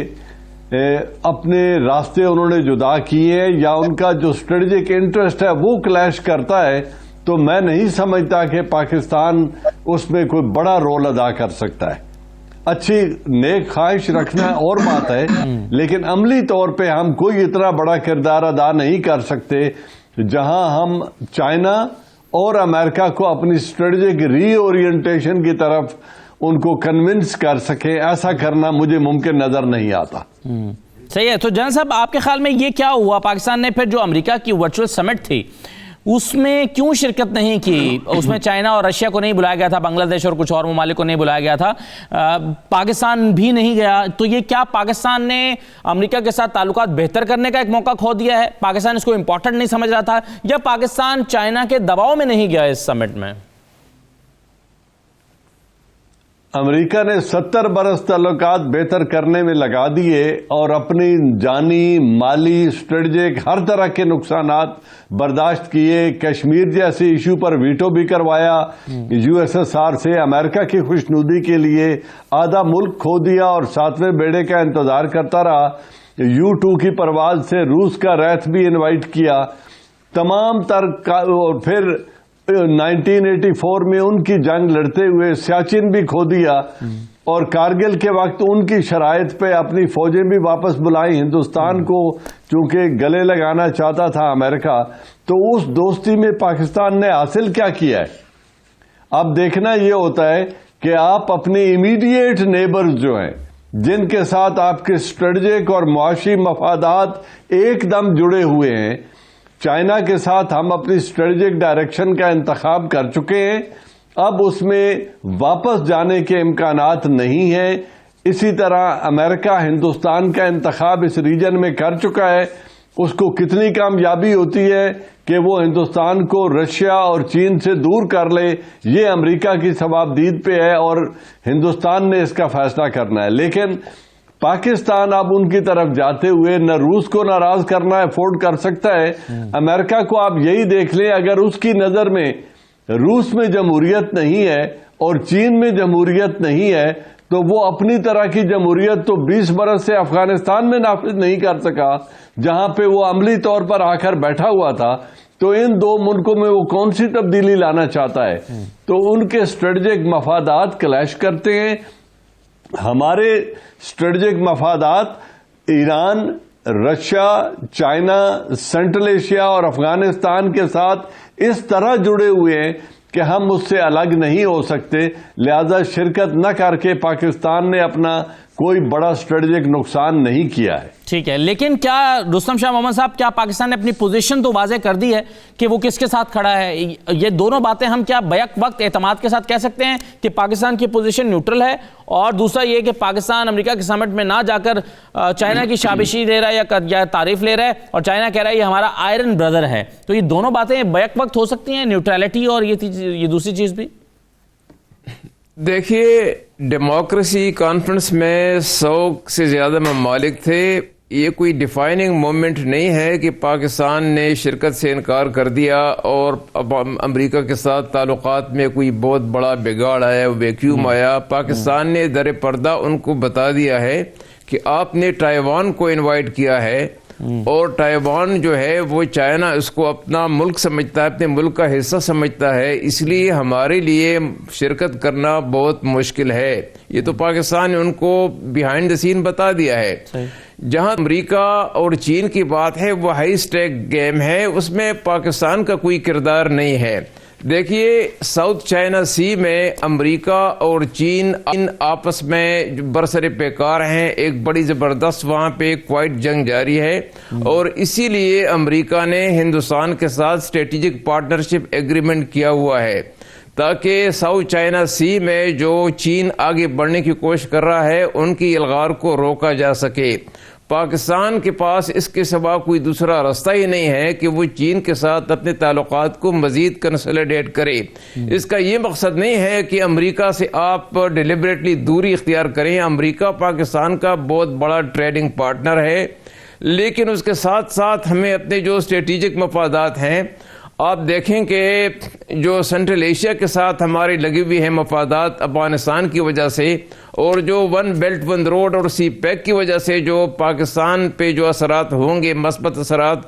Speaker 3: اپنے راستے انہوں نے جدا کیے یا ان کا جو اسٹریٹجک انٹرسٹ ہے وہ کلیش کرتا ہے, تو میں نہیں سمجھتا کہ پاکستان اس میں کوئی بڑا رول ادا کر سکتا ہے. اچھی نیک خواہش رکھنا اور بات ہے, لیکن عملی طور پہ ہم کوئی اتنا بڑا کردار ادا نہیں کر سکتے جہاں ہم چائنا اور امریکہ کو اپنی اسٹریٹجک ری اورینٹیشن کی طرف ان کو کنونس کر سکیں. ایسا کرنا مجھے ممکن نظر نہیں آتا.
Speaker 1: صحیح ہے. تو جنرل صاحب, آپ کے خیال میں یہ کیا ہوا, پاکستان نے پھر جو امریکہ کی ورچوئل سمٹ تھی اس میں کیوں شرکت نہیں کی؟ اس میں چائنا اور رشیا کو نہیں بلایا گیا تھا, بنگلہ دیش اور کچھ اور ممالک کو نہیں بلایا گیا تھا, پاکستان بھی نہیں گیا. تو یہ کیا پاکستان نے امریکہ کے ساتھ تعلقات بہتر کرنے کا ایک موقع کھو دیا ہے؟ پاکستان اس کو امپورٹنٹ نہیں سمجھ رہا تھا, یا پاکستان چائنا کے دباؤ میں نہیں گیا اس سمٹ میں؟
Speaker 3: امریکہ نے 70 برس تعلقات بہتر کرنے میں لگا دیے اور اپنی جانی, مالی, اسٹریٹجک ہر طرح کے نقصانات برداشت کیے. کشمیر جیسے ایشو پر ویٹو بھی کروایا, یو ایس ایس آر سے امریکہ کی خوشنودی کے لیے آدھا ملک کھو دیا اور 7ویں بیڑے کا انتظار کرتا رہا. U-2 کی پرواز سے روس کا ریت بھی انوائٹ کیا. تمام تر اور پھر 1984 میں ان کی جنگ لڑتے ہوئے سیاچن بھی کھو دیا, اور کارگل کے وقت ان کی شرائط پہ اپنی فوجیں بھی واپس بلائی ہندوستان کو, چونکہ گلے لگانا چاہتا تھا امریکہ. تو اس دوستی میں پاکستان نے حاصل کیا کیا ہے؟ اب دیکھنا یہ ہوتا ہے کہ آپ اپنے امیڈیٹ نیبرز جو ہیں, جن کے ساتھ آپ کے اسٹریٹجک اور معاشی مفادات ایک دم جڑے ہوئے ہیں, چائنا کے ساتھ ہم اپنی اسٹریٹجک ڈائریکشن کا انتخاب کر چکے ہیں, اب اس میں واپس جانے کے امکانات نہیں ہیں. اسی طرح امریکہ ہندوستان کا انتخاب اس ریجن میں کر چکا ہے. اس کو کتنی کامیابی ہوتی ہے کہ وہ ہندوستان کو رشیا اور چین سے دور کر لے، یہ امریکہ کی ثوابدید پہ ہے اور ہندوستان نے اس کا فیصلہ کرنا ہے. لیکن پاکستان اب ان کی طرف جاتے ہوئے نہ روس کو ناراض کرنا افورڈ کر سکتا ہے. امریکہ کو آپ یہی دیکھ لیں، اگر اس کی نظر میں روس میں جمہوریت نہیں ہے اور چین میں جمہوریت نہیں ہے تو وہ اپنی طرح کی جمہوریت تو 20 برس سے افغانستان میں نافذ نہیں کر سکا جہاں پہ وہ عملی طور پر آ کر بیٹھا ہوا تھا. تو ان دو ملکوں میں وہ کون سی تبدیلی لانا چاہتا ہے؟ تو ان کے اسٹریٹجک مفادات کلیش کرتے ہیں. ہمارے اسٹریٹجک مفادات Iran, Russia, China, central Asia اور افغانستان کے ساتھ اس طرح جڑے ہوئے ہیں کہ ہم اس سے الگ نہیں ہو سکتے. لہذا شرکت نہ کر کے پاکستان نے اپنا کوئی بڑا اسٹریٹجک نقصان نہیں کیا ہے.
Speaker 1: ٹھیک ہے، لیکن کیا رستم شاہ محمد صاحب، کیا پاکستان نے اپنی پوزیشن تو واضح کر دی ہے کہ وہ کس کے ساتھ کھڑا ہے؟ یہ دونوں باتیں ہم کیا بیک وقت اعتماد کے ساتھ کہہ سکتے ہیں کہ پاکستان کی پوزیشن نیوٹرل ہے؟ اور دوسرا یہ کہ پاکستان امریکہ کے سمٹ میں نہ جا کر چائنا کی شاباشی دے رہا ہے یا تعریف لے رہا ہے، اور چائنا کہہ رہا ہے یہ ہمارا آئرن بردر ہے. تو یہ دونوں باتیں بیک وقت ہو سکتی ہیں، نیوٹرلٹی اور یہ دوسری چیز بھی؟
Speaker 4: دیکھیے، ڈیموکریسی کانفرنس میں 100 سے زیادہ ممالک تھے. یہ کوئی ڈیفائننگ مومنٹ نہیں ہے کہ پاکستان نے شرکت سے انکار کر دیا اور امریکہ کے ساتھ تعلقات میں کوئی بہت بڑا بگاڑ آیا، ویکیوم آیا. پاکستان نے در پردہ ان کو بتا دیا ہے کہ آپ نے تائیوان کو انوائٹ کیا ہے، اور تائیوان جو ہے وہ چائنا اس کو اپنا ملک سمجھتا ہے، اپنے ملک کا حصہ سمجھتا ہے، اس لیے ہمارے لیے شرکت کرنا بہت مشکل ہے. یہ تو پاکستان نے ان کو بیہائنڈ دا سین بتا دیا ہے. جہاں امریکہ اور چین کی بات ہے وہ ہائی سٹیک گیم ہے، اس میں پاکستان کا کوئی کردار نہیں ہے. دیکھیے، ساؤتھ چائنا سی میں امریکہ اور چین آپس میں برسر پیکار ہیں. ایک بڑی زبردست وہاں پہ کوائٹ جنگ جاری ہے، اور اسی لیے امریکہ نے ہندوستان کے ساتھ اسٹریٹجک پارٹنرشپ ایگریمنٹ کیا ہوا ہے تاکہ ساؤتھ چائنا سی میں جو چین آگے بڑھنے کی کوشش کر رہا ہے ان کی الغار کو روکا جا سکے. پاکستان کے پاس اس کے سوا کوئی دوسرا راستہ ہی نہیں ہے کہ وہ چین کے ساتھ اپنے تعلقات کو مزید کنسولیڈیٹ کرے. اس کا یہ مقصد نہیں ہے کہ امریکہ سے آپ ڈیلیبریٹلی دوری اختیار کریں. امریکہ پاکستان کا بہت بڑا ٹریڈنگ پارٹنر ہے، لیکن اس کے ساتھ ساتھ ہمیں اپنے جو اسٹریٹجک مفادات ہیں، آپ دیکھیں کہ جو سینٹرل ایشیا کے ساتھ ہماری لگی ہوئی ہیں مفادات افغانستان کی وجہ سے، اور جو ون بیلٹ ون روڈ اور سی پیک کی وجہ سے جو پاکستان پہ جو اثرات ہوں گے، مثبت اثرات،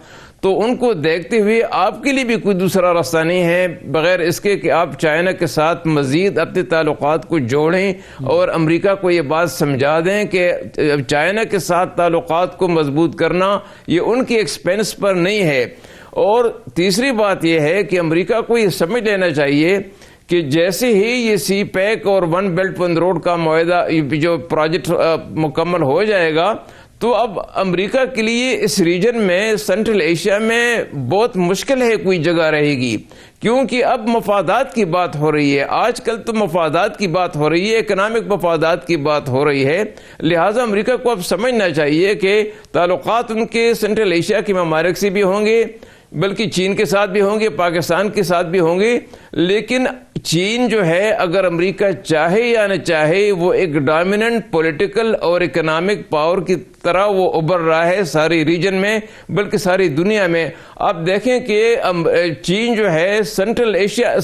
Speaker 4: تو ان کو دیکھتے ہوئے آپ کے لیے بھی کوئی دوسرا راستہ نہیں ہے بغیر اس کے کہ آپ چائنا کے ساتھ مزید اپنے تعلقات کو جوڑیں اور امریکہ کو یہ بات سمجھا دیں کہ چائنا کے ساتھ تعلقات کو مضبوط کرنا یہ ان کی ایکسپینس پر نہیں ہے. اور تیسری بات یہ ہے کہ امریکہ کو یہ سمجھ لینا چاہیے کہ جیسے ہی یہ سی پیک اور ون بیلٹ ون روڈ کا معاہدہ جو پروجیکٹ مکمل ہو جائے گا تو اب امریکہ کے لیے اس ریجن میں سینٹرل ایشیا میں بہت مشکل ہے کوئی جگہ رہے گی، کیونکہ اب مفادات کی بات ہو رہی ہے. آج کل تو مفادات کی بات ہو رہی ہے، اکنامک مفادات کی بات ہو رہی ہے. لہٰذا امریکہ کو اب سمجھنا چاہیے کہ تعلقات ان کے سینٹرل ایشیا کے ممالک سے بھی ہوں گے، بلکہ چین کے ساتھ بھی ہوں گے، پاکستان کے ساتھ بھی ہوں گے. لیکن چین جو ہے اگر امریکہ چاہے یا نہ چاہے وہ ایک ڈومیننٹ پولیٹیکل اور اکنامک پاور کی طرح وہ ابھر رہا ہے ساری ریجن میں، بلکہ ساری دنیا میں. آپ دیکھیں کہ چین جو ہے سینٹرل ایشیا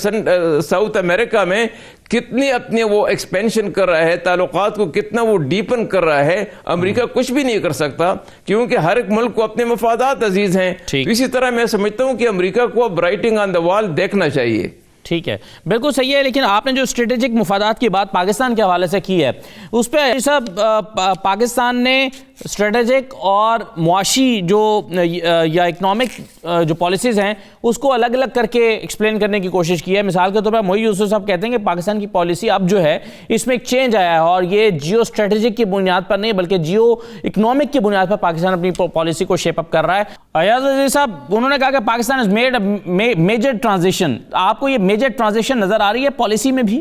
Speaker 4: ساؤتھ امریکہ میں کتنی اپنے وہ ایکسپینشن کر رہا ہے، تعلقات کو کتنا وہ ڈیپن کر رہا ہے. امریکہ کچھ بھی نہیں کر سکتا کیونکہ ہر ایک ملک کو اپنے مفادات عزیز ہیں. اسی طرح میں سمجھتا ہوں کہ امریکہ کو اب رائٹنگ آن دا وال دیکھنا چاہیے.
Speaker 1: ٹھیک ہے، بالکل صحیح ہے. لیکن آپ نے جو اسٹریٹجک مفادات کی بات پاکستان کے حوالے سے کی ہے، اس پہ صاحب پاکستان نے اسٹریٹجک اور معاشی جو یا اکنامک جو پالیسیز ہیں اس کو الگ الگ کر کے ایکسپلین کرنے کی کوشش کی ہے. مثال کے طور پر محی یوسف صاحب کہتے ہیں کہ پاکستان کی پالیسی اب جو ہے اس میں ایک چینج آیا ہے، اور یہ جیو اسٹریٹجک کی بنیاد پر نہیں بلکہ جیو اکنامک کی بنیاد پر پاکستان اپنی پالیسی کو شیپ اپ کر رہا ہے. ایاز عزیز صاحب، انہوں نے کہا کہ Pakistan has made a major transition. آپ کو یہ میجر ٹرانزیشن نظر آ رہی ہے پالیسی میں بھی؟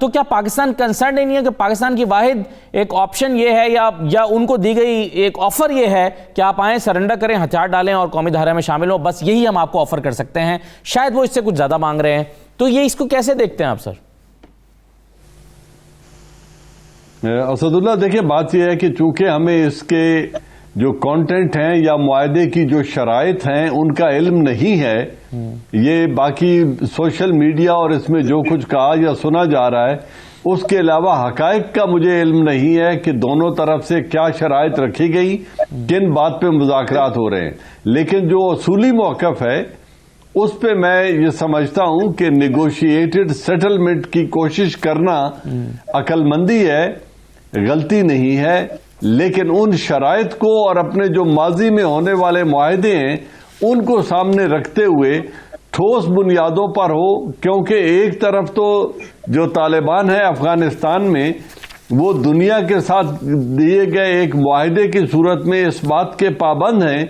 Speaker 1: تو کیا پاکستان کنسرن نہیں ہے کہ پاکستان کی واحد ایک آپشن یہ ہے یا ان کو دی گئی ایک آفر یہ ہے کہ آپ آئیں سرنڈر کریں ہتھیار ڈالیں اور قومی دھارے میں شامل ہوں, بس یہی ہم آپ کو آفر کر سکتے ہیں, شاید وہ اس سے کچھ زیادہ مانگ رہے ہیں, تو یہ اس کو کیسے دیکھتے ہیں آپ سر؟
Speaker 3: اسد اللہ دیکھیں بات یہ ہے کہ چونکہ ہمیں اس کے جو کانٹینٹ ہیں یا معاہدے کی جو شرائط ہیں ان کا علم نہیں ہے, یہ باقی سوشل میڈیا اور اس میں جو کچھ کہا یا سنا جا رہا ہے اس کے علاوہ حقائق کا مجھے علم نہیں ہے کہ دونوں طرف سے کیا شرائط رکھی گئی, کن بات پہ مذاکرات ہو رہے ہیں. لیکن جو اصولی موقف ہے اس پہ میں یہ سمجھتا ہوں کہ نیگوشیٹڈ سیٹلمنٹ کی کوشش کرنا عقل مندی ہے, غلطی نہیں ہے, لیکن ان شرائط کو اور اپنے جو ماضی میں ہونے والے معاہدے ہیں ان کو سامنے رکھتے ہوئے ٹھوس بنیادوں پر ہو, کیونکہ ایک طرف تو جو طالبان ہے افغانستان میں وہ دنیا کے ساتھ دیے گئے ایک معاہدے کی صورت میں اس بات کے پابند ہیں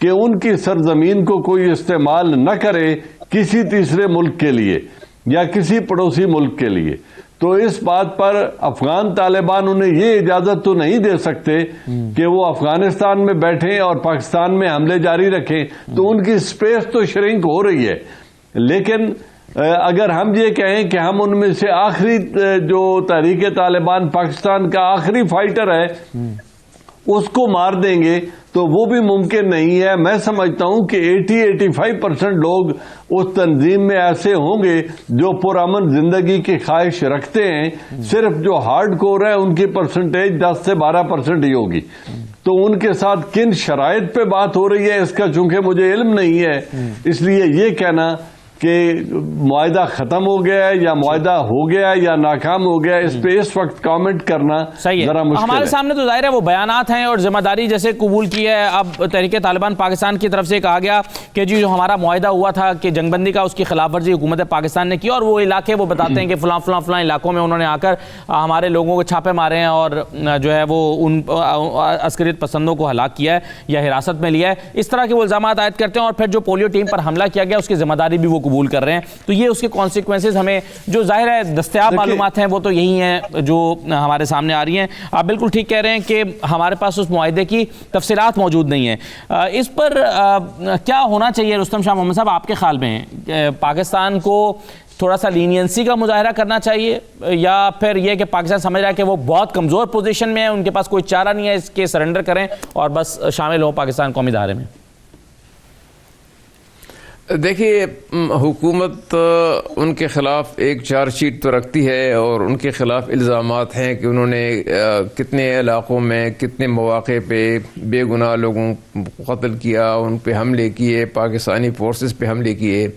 Speaker 3: کہ ان کی سرزمین کو کوئی استعمال نہ کرے کسی تیسرے ملک کے لیے یا کسی پڑوسی ملک کے لیے. تو اس بات پر افغان طالبان انہیں یہ اجازت تو نہیں دے سکتے کہ وہ افغانستان میں بیٹھیں اور پاکستان میں حملے جاری رکھیں, تو ان کی سپیس تو شرنک ہو رہی ہے. لیکن اگر ہم یہ کہیں کہ ہم ان میں سے آخری جو تحریک طالبان پاکستان کا آخری فائٹر ہے اس کو مار دیں گے تو وہ بھی ممکن نہیں ہے. میں سمجھتا ہوں کہ 80-85% لوگ اس تنظیم میں ایسے ہوں گے جو پرامن زندگی کی خواہش رکھتے ہیں, صرف جو ہارڈ کور ہے ان کی پرسنٹیج 10 سے 12% ہی ہوگی. تو ان کے ساتھ کن شرائط پہ بات ہو رہی ہے اس کا چونکہ مجھے علم نہیں ہے, اس لیے یہ کہنا کہ معاہدہ ختم ہو گیا ہے یا معاہدہ ہو گیا ہے یا ناکام ہو گیا ہے اس پہ اس وقت کامنٹ کرنا ذرا مشکل ہے.
Speaker 1: ہمارے سامنے تو ظاہر ہے وہ بیانات ہیں اور ذمہ داری جیسے قبول کی ہے. اب تحریک طالبان پاکستان کی طرف سے کہا گیا کہ جی جو ہمارا معاہدہ ہوا تھا کہ جنگ بندی کا, اس کی خلاف ورزی حکومت پاکستان نے کی, اور وہ علاقے وہ بتاتے ہیں کہ فلاں فلاں فلاں علاقوں میں انہوں نے آ کر ہمارے لوگوں کو چھاپے مارے ہیں اور جو ہے وہ ان عسکریت پسندوں کو ہلاک کیا ہے یا حراست میں لیا ہے. اس طرح کے وہ الزامات عائد کرتے ہیں اور پھر جو پولیو ٹیم پر حملہ کیا گیا اس کی ذمہ داری بھی وہ قبول کر رہے ہیں. تو یہ اس کے کانسیکوینسز ہمیں جو ظاہر ہے دستیاب معلومات ہیں وہ تو یہی ہیں جو ہمارے سامنے آ رہی ہیں. آپ بالکل ٹھیک کہہ رہے ہیں کہ ہمارے پاس اس معاہدے کی تفصیلات موجود نہیں ہیں. اس پر کیا ہونا چاہیے رستم شاہ محمد صاحب آپ کے خیال میں؟ پاکستان کو تھوڑا سا لینینسی کا مظاہرہ کرنا چاہیے یا پھر یہ کہ پاکستان سمجھ رہا ہے کہ وہ بہت کمزور پوزیشن میں ہے, ان کے پاس کوئی چارہ نہیں ہے اس کے سرنڈر کریں اور بس شامل ہوں پاکستان قومی دھارے میں؟
Speaker 4: دیکھیے, حکومت ان کے خلاف ایک چارج شیٹ تو رکھتی ہے اور ان کے خلاف الزامات ہیں کہ انہوں نے کتنے علاقوں میں کتنے مواقع پہ بے گناہ لوگوں کو قتل کیا, ان پہ حملے کیے, پاکستانی فورسز پہ حملے کیے.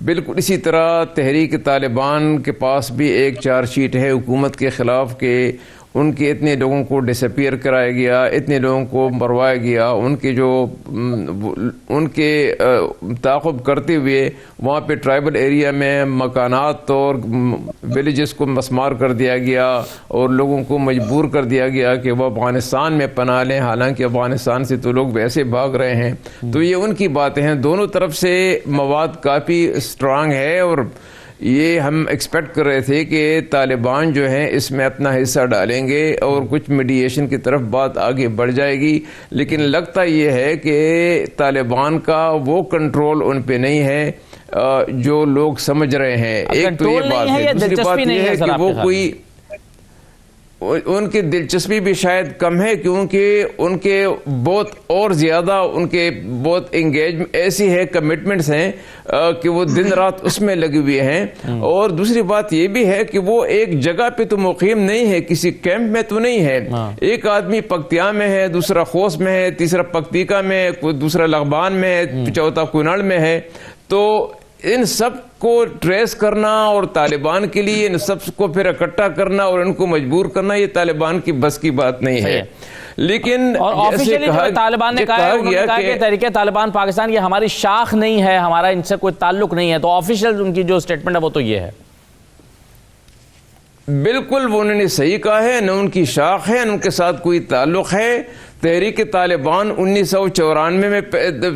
Speaker 4: بالکل اسی طرح تحریک طالبان کے پاس بھی ایک چارج شیٹ ہے حکومت کے خلاف کہ ان کے اتنے لوگوں کو ڈسپیئر کرایا گیا, اتنے لوگوں کو مروایا گیا, ان کے تعاقب کرتے ہوئے وہاں پہ ٹرائبل ایریا میں مکانات اور ولیجز کو مسمار کر دیا گیا اور لوگوں کو مجبور کر دیا گیا کہ وہ افغانستان میں پناہ لیں, حالانکہ افغانستان سے تو لوگ ویسے بھاگ رہے ہیں. تو یہ ان کی باتیں ہیں. دونوں طرف سے مواد کافی اسٹرانگ ہے اور یہ ہم ایکسپیکٹ کر رہے تھے کہ طالبان جو ہیں اس میں اپنا حصہ ڈالیں گے اور کچھ میڈیشن کی طرف بات آگے بڑھ جائے گی. لیکن لگتا یہ ہے کہ طالبان کا وہ کنٹرول ان پہ نہیں ہے جو لوگ سمجھ رہے ہیں. ایک تو یہ بات ہے. دوسری بات یہ ہے کہ وہ کوئی ان کی دلچسپی بھی شاید کم ہے کیونکہ ان کے بہت اور زیادہ ان کے بہت انگیجمنٹ ایسی ہے, کمٹمنٹس ہیں کہ وہ دن رات اس میں لگے ہوئے ہیں. اور دوسری بات یہ بھی ہے کہ وہ ایک جگہ پہ تو مقیم نہیں ہے, کسی کیمپ میں تو نہیں ہے. ایک آدمی پکتیا میں ہے, دوسرا خوست میں ہے, تیسرا پکتیکا میں ہے, دوسرا لغبان میں ہے, چوتھا کنڑ میں ہے. تو ان سب کو ٹریس کرنا اور طالبان کے لیے ان سب کو پھر اکٹھا کرنا اور ان کو مجبور کرنا یہ طالبان کی بس کی بات نہیں ہے. لیکن
Speaker 1: آفیشلی طالبان نے کہا کہ تحریک طالبان پاکستان یہ ہماری شاخ نہیں ہے, ہمارا ان سے کوئی تعلق نہیں ہے. تو آفیشل ان کی جو سٹیٹمنٹ ہے وہ تو یہ ہے.
Speaker 4: بالکل وہ انہوں نے صحیح کہا ہے, نہ ان کی شاخ ہے نہ ان کے ساتھ کوئی تعلق ہے. تحریک طالبان 1994 میں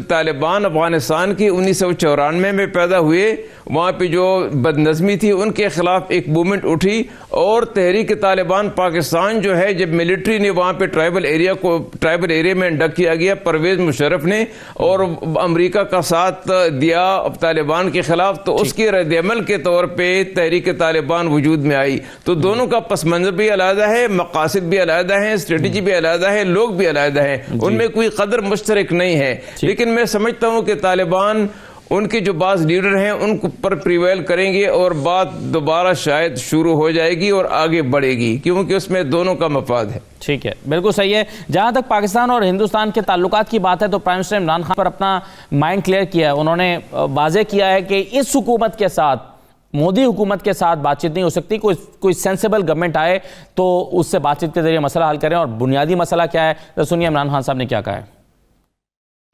Speaker 4: طالبان افغانستان کی 1994 میں پیدا ہوئے. وہاں پہ جو بد نظمی تھی ان کے خلاف ایک موومنٹ اٹھی, اور تحریک طالبان پاکستان جو ہے جب ملٹری نے وہاں پہ ٹرائبل ایریا میں انڈکٹ کیا گیا پرویز مشرف نے, اور امریکہ کا ساتھ دیا طالبان کے خلاف, تو اس کے رد عمل کے طور پہ تحریک طالبان وجود میں آئی. تو دونوں کا پس منظر بھی علیحدہ ہے, مقاصد بھی علیحدہ ہیں, اسٹریٹجی بھی علیحدہ ہے, لوگ بھی علیحدہ ہیں, ان میں کوئی قدر مشترک نہیں ہے. لیکن میں سمجھتا ہوں کہ طالبان ان کے جو بعض لیڈر ہیں ان پر پریویل کریں گے اور بات دوبارہ شاید شروع ہو جائے گی اور آگے بڑھے گی, کیونکہ اس میں دونوں کا مفاد ہے.
Speaker 1: ٹھیک ہے, بالکل صحیح ہے. جہاں تک پاکستان اور ہندوستان کے تعلقات کی بات ہے تو پرائم منسٹر عمران خان پر اپنا مائنڈ کلیئر کیا ہے. انہوں نے واضح کیا ہے کہ اس حکومت کے ساتھ, مودی حکومت کے ساتھ بات چیت نہیں ہو سکتی. کوئی سینسیبل گورنمنٹ آئے تو اس سے بات چیت کے ذریعے مسئلہ حل کریں. اور بنیادی مسئلہ کیا ہے تو سنیے عمران خان صاحب نے کیا کہا ہے.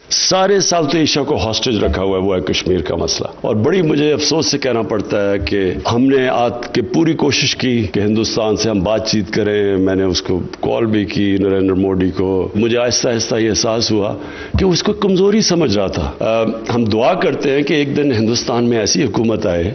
Speaker 6: سارے سال تو ایشیا کو ہاسٹیج رکھا ہوا ہے, وہ ہے کشمیر کا مسئلہ. اور بڑی مجھے افسوس سے کہنا پڑتا ہے کہ ہم نے آج کے پوری کوشش کی کہ ہندوستان سے ہم بات چیت کریں. میں نے اس کو کال بھی کی نریندر مودی کو. مجھے آہستہ آہستہ یہ احساس ہوا کہ اس کو کمزوری سمجھ رہا تھا. ہم دعا کرتے ہیں کہ ایک دن ہندوستان میں ایسی حکومت آئے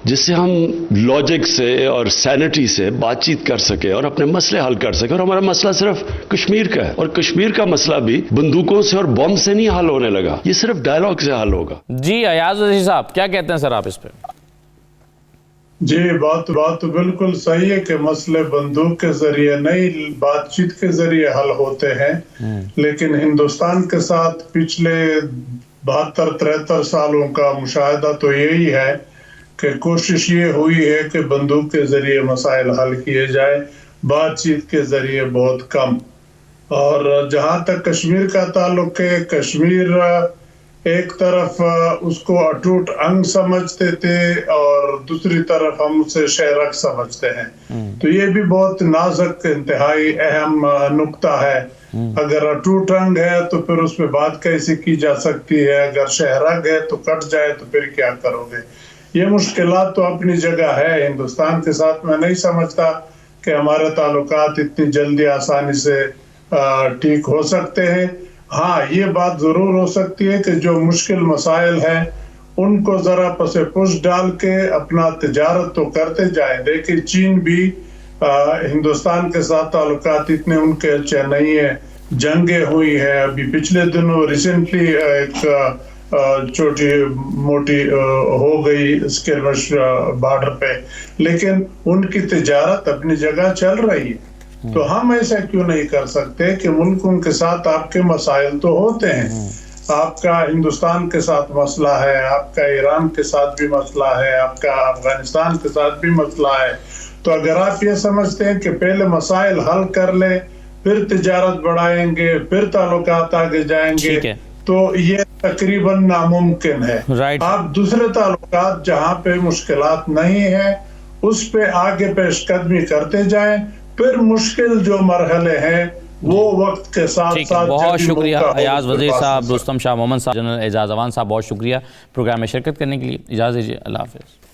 Speaker 6: جس سے ہم لاجک سے اور سینٹی سے بات چیت کر سکے اور اپنے مسئلے حل کر سکے. اور ہمارا مسئلہ صرف کشمیر کا ہے, اور کشمیر کا مسئلہ بھی بندوقوں سے اور بم سے نہیں حل ہونے لگا, یہ صرف ڈائلاگ سے حل ہوگا.
Speaker 1: جی ایاز وزیر صاحب کیا کہتے ہیں سر آپ اس پہ؟
Speaker 5: جی بات تو بالکل صحیح ہے کہ مسئلے بندوق کے ذریعے نہیں بات چیت کے ذریعے حل ہوتے ہیں. لیکن ہندوستان کے ساتھ پچھلے 72-73 سالوں کا مشاہدہ تو یہی ہے کہ کوشش یہ ہوئی ہے کہ بندوق کے ذریعے مسائل حل کیے جائے, بات چیت کے ذریعے بہت کم. اور جہاں تک کشمیر کا تعلق ہے, کشمیر ایک طرف اس کو اٹوٹ انگ سمجھتے تھے اور دوسری طرف ہم اسے شہرک سمجھتے ہیں. تو یہ بھی بہت نازک انتہائی اہم نقطہ ہے. اگر اٹوٹ انگ ہے تو پھر اس پہ بات کیسے کی جا سکتی ہے, اگر شہرک ہے تو کٹ جائے تو پھر کیا کرو گے. یہ مشکلات تو اپنی جگہ ہے. ہندوستان کے ساتھ میں نہیں سمجھتا کہ ہمارے تعلقات اتنی جلدی آسانی سے ٹھیک ہو سکتے ہیں. ہاں یہ بات ضرور ہو سکتی ہے کہ جو مشکل مسائل ہیں ان کو ذرا پس پش ڈال کے اپنا تجارت تو کرتے جائیں. دیکھیں چین بھی ہندوستان کے ساتھ تعلقات اتنے ان کے اچھے نہیں ہیں, جنگیں ہوئی ہیں. ابھی پچھلے دنوں ریسنٹلی ایک چھوٹی موٹی ہو گئی اسکرمش بارڈر پہ, لیکن ان کی تجارت اپنی جگہ چل رہی ہے. تو ہم ایسا کیوں نہیں کر سکتے کہ ملکوں کے ساتھ آپ کے مسائل تو ہوتے ہیں. آپ کا ہندوستان کے ساتھ مسئلہ ہے, آپ کا ایران کے ساتھ بھی مسئلہ ہے, آپ کا افغانستان کے ساتھ بھی مسئلہ ہے. تو اگر آپ یہ سمجھتے ہیں کہ پہلے مسائل حل کر لیں پھر تجارت بڑھائیں گے پھر تعلقات آگے جائیں گے تو یہ تقریباً ناممکن ہے. آپ دوسرے تعلقات جہاں پہ مشکلات نہیں ہیں اس پہ آگے پیش قدمی کرتے جائیں. پھر مشکل جو مرحلے ہیں وہ وقت کے ساتھ ساتھ.
Speaker 1: بہت شکریہ ایاز وزیر صاحب, رستم شاہ محمد صاحب, جنرل اعجاز اعوان صاحب, بہت شکریہ پروگرام میں شرکت کرنے کے لیے. اجازت دیجیے, اللہ حافظ.